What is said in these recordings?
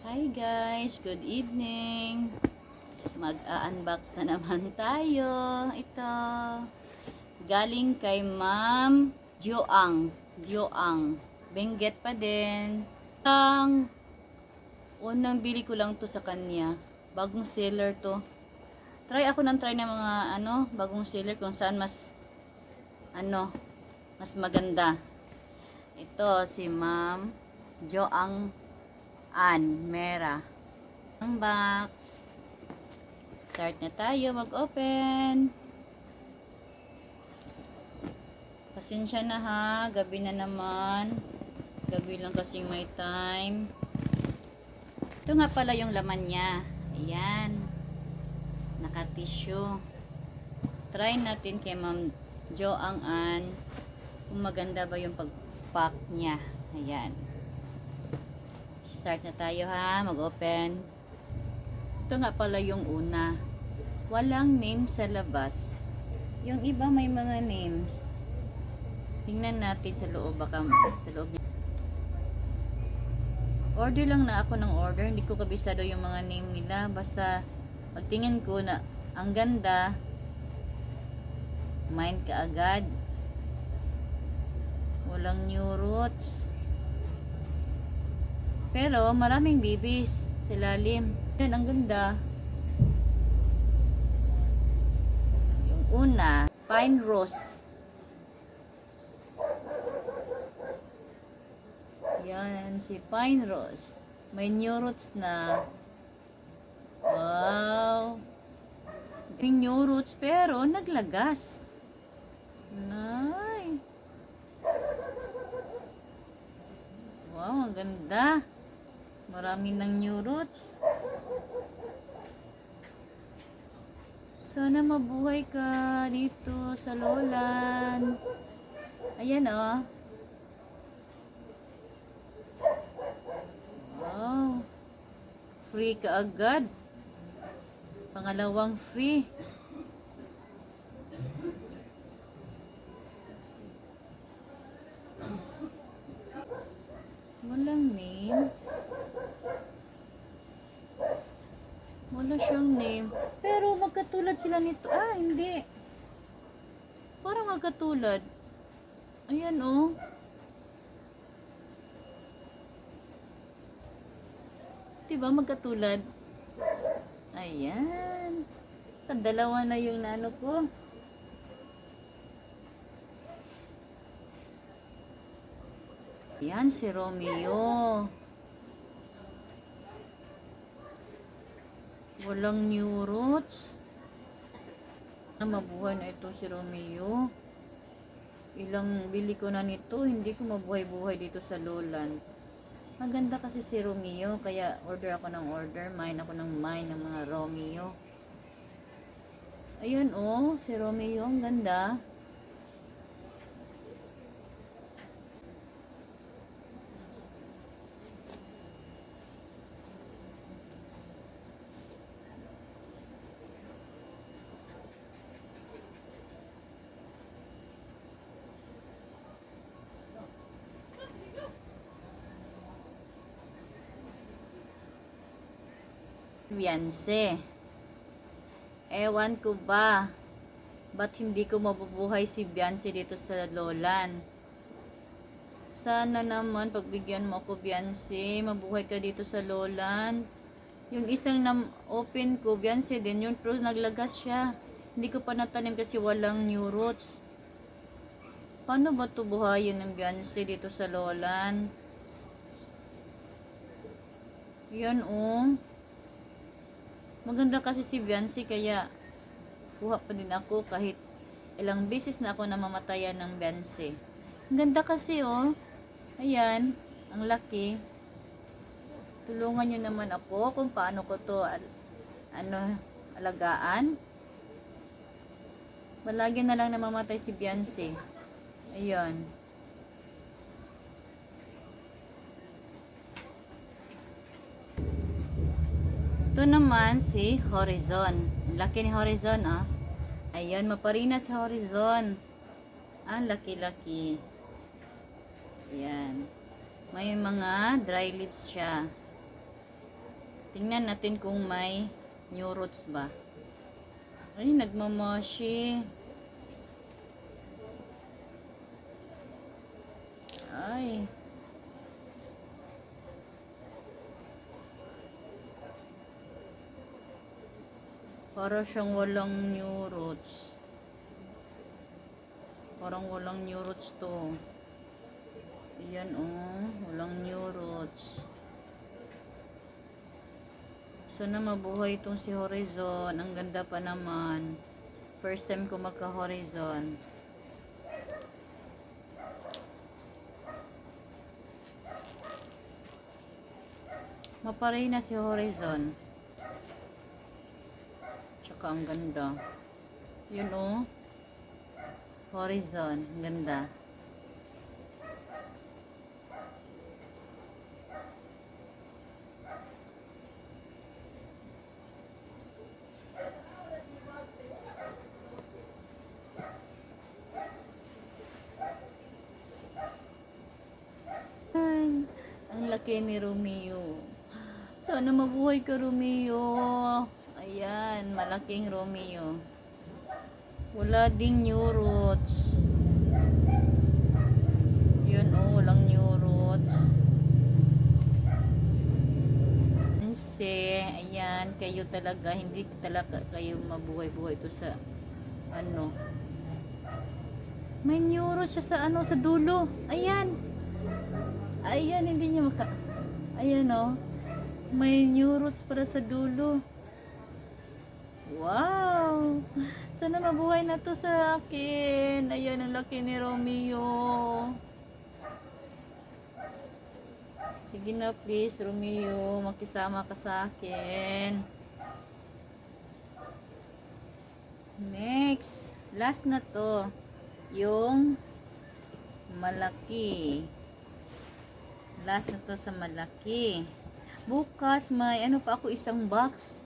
Hi guys, good evening. Mag-unbox na naman tayo. Ito, galing kay Ma'am Joang. Joang. Benguet pa din. Ang unang bili ko lang to sa kanya. Bagong seller to. Try ng mga bagong seller kung saan mas maganda. Ito si Ma'am Joang Mera. Ang box. Start na tayo mag-open. Pasensya na ha, gabi na naman. Gabi lang kasing may time. Ito nga pala yung laman niya. Ayan. Naka-tissue. Try natin kay Ma'am Joang kung maganda ba yung pag-pack niya. Ayan. Start na tayo ha, mag-open. Ito nga pala yung una. Walang name sa labas. Yung iba may mga names. Tingnan natin sa loob. Baka sa loob. Order lang na ako ng order. Hindi ko kabisado yung mga name nila. Basta pagtingin ko na ang ganda, mind ka agad. Walang new roots. Pero maraming bibis sa ilalim. Yan, ang ganda. Yung una, pine rose. Yan, si pine rose. May new roots na. Wow. May new roots pero naglagas. Nay. Wow, ang ganda. Marami ng new roots. Sana mabuhay ka dito sa Lolan. Ayan oh. Wow. Free ka agad. Pangalawang free. Walang name. Wala siyang name. Pero magkatulad sila nito. Ah, hindi. Parang magkatulad. Ayan oh. Diba magkatulad? Ayan. Dalawa na yung nano ko. Ayan si Romeo. Walang new roots. Mabuhay na ito si Romeo. Ilang bili ko na nito, hindi ko mabuhay-buhay dito sa Lolan. Maganda kasi si Romeo, kaya order ako ng order, mine ako ng mine ng mga Romeo. Ayun oh, si Romeo, ang ganda. Beyonce. Ewan ko ba, ba't hindi ko mabubuhay si Beyonce dito sa Lolan? Sana naman pagbigyan mo ako, Beyonce, mabuhay ka dito sa Lolan. Yung isang open ko, Beyonce din, yung pero naglagas siya. Hindi ko pa natanim kasi walang new roots. Paano ba ito buhayin ng Beyonce dito sa Lolan? Yan oh. Maganda kasi si Beyonce kaya kuha pa din ako kahit ilang beses na ako namamatayan ng Beyonce. Ang ganda kasi oh. Ayan, ang laki. Tulungan nyo naman ako kung paano ko to alagaan. Malagi na lang namamatay si Beyonce. Ayan. Ito naman si Horizon. Laki ni Horizon ah. Ayan, maparina si Horizon. Ang laki-laki. Ayan. May mga dry leaves siya. Tingnan natin kung may new roots ba. Ay, nagmamashi. Ay. Para siyang walang new roots. Parang walang new roots to. Ayan oh, walang new roots. Sana mabuhay itong si Horizon. Ang ganda pa naman. First time ko magka-Horizon. Maparay na si Horizon. Tsaka ang ganda. Yun oh. Horizon. Ang ganda. Ay, ang laki ni Romeo. Sana mabuhay ka, Romeo. Ayan, malaking Romeo. Wala ding new roots. Yun oh, walang new roots. Kasi, ayan, kayo talaga, hindi talaga kayo mabuhay-buhay ito sa, ano. May new roots siya sa, ano, sa dulo. Ayan. Ayan, hindi niya maka... Ayan oh. May new roots para sa dulo. Wow! Sana mabuhay na to sa akin. Ayan, ang laki ni Romeo. Sige na please, Romeo. Makisama ka sa akin. Next. Last na to. Yung malaki. Last na to sa malaki. Bukas may ano pa ako, isang box.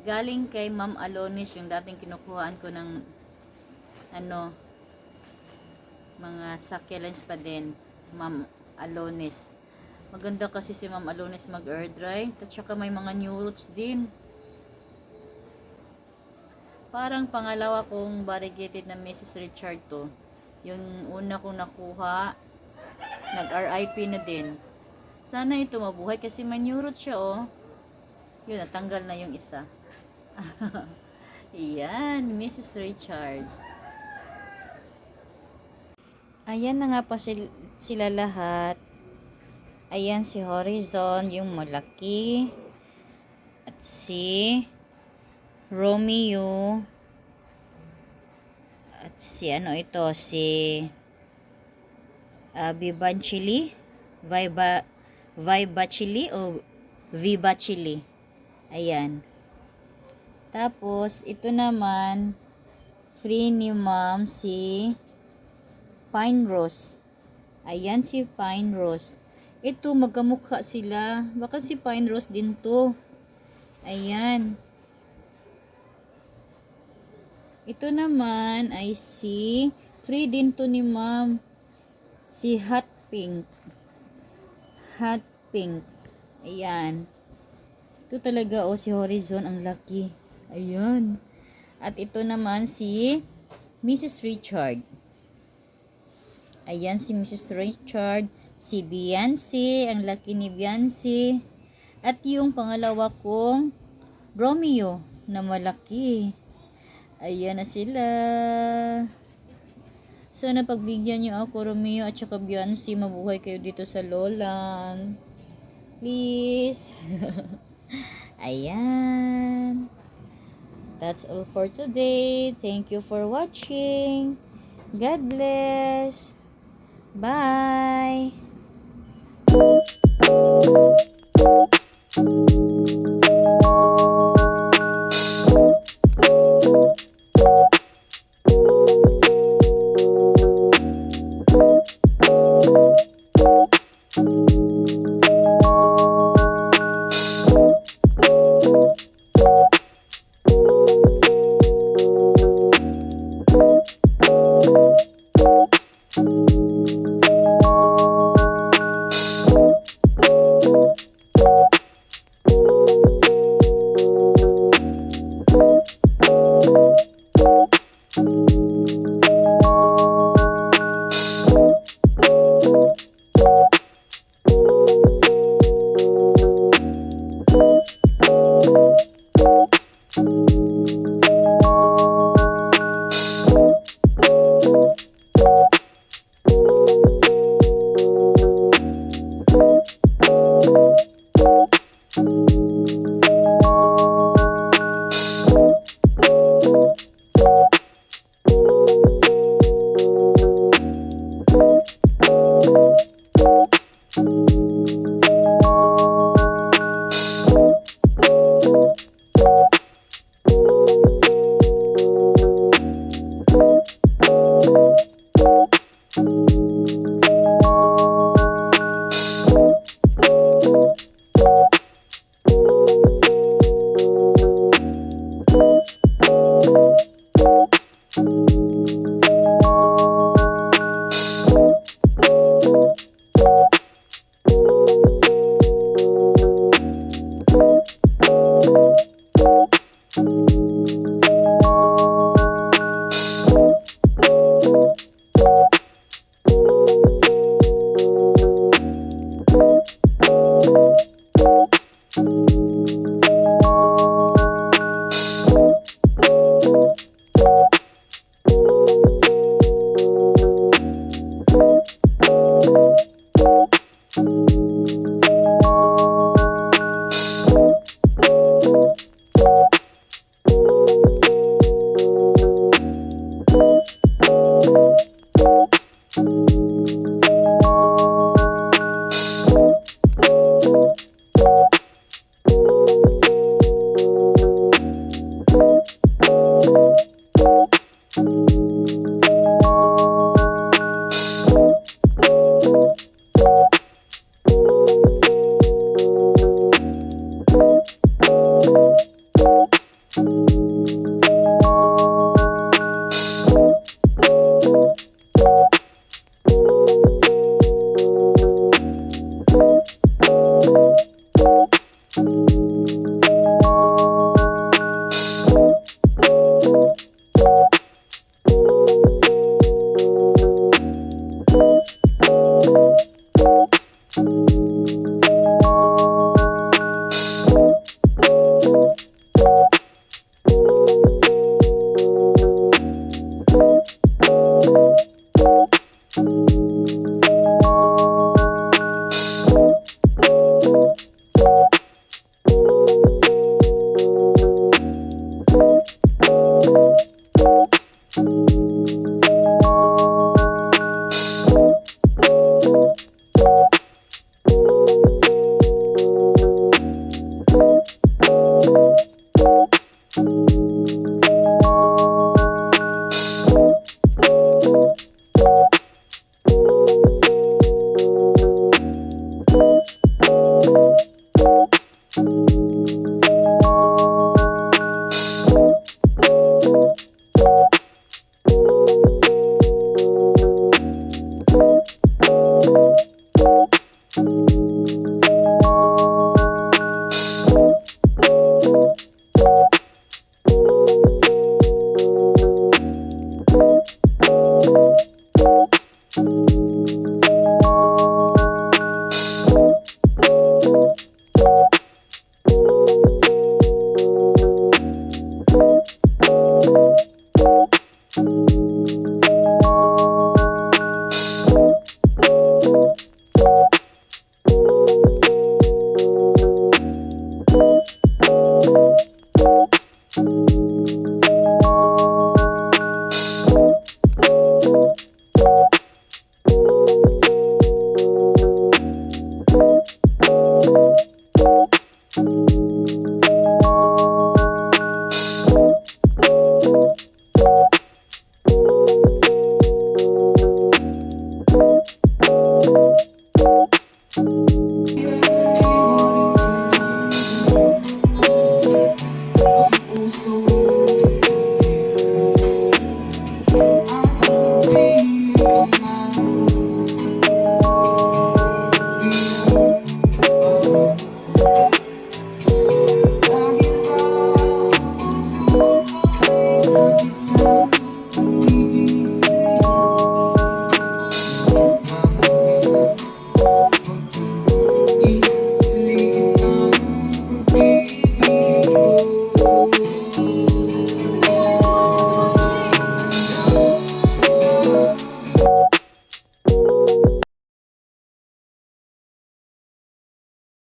Galing kay Ma'am Alonis, yung dating kinukuhaan ko ng ano, mga succulents pa din. Ma'am Alonis. Maganda kasi si Ma'am Alonis mag-air dry. At saka may mga new roots din. Parang pangalawa kong variegated na Mrs. Richard to. Yung una kong nakuha, nag-RIP na din. Sana ito mabuhay kasi may new roots siya oh. Yun, natanggal na yung isa. Ayan, Mrs. Richard. Ayan na nga po sila lahat. Ayan si Horizon, yung malaki. At si Romeo. At si ano ito, si Vivanchili. Vibachili o Vibachili. Ayan. Tapos, ito naman, free ni Ma'am si Pine Rose. Ayan si Pine Rose. Ito, magkamukha sila. Baka si Pine Rose din to. Ayan. Ito naman ay si, free din to ni Ma'am, si Hot Pink. Hot Pink. Ayan. Ito talaga oh, si Horizon, ang laki. Ayan. At ito naman si Mrs. Richard. Ayan si Mrs. Richard. Si Beyonce. Ang laki ni Beyonce. At yung pangalawa kong Romeo na malaki. Ayan na sila. Sana pagbigyan nyo ako, Romeo at saka Beyonce. Mabuhay kayo dito sa Lolan. Please. Ayan. That's all for today. Thank you for watching. God bless. Bye.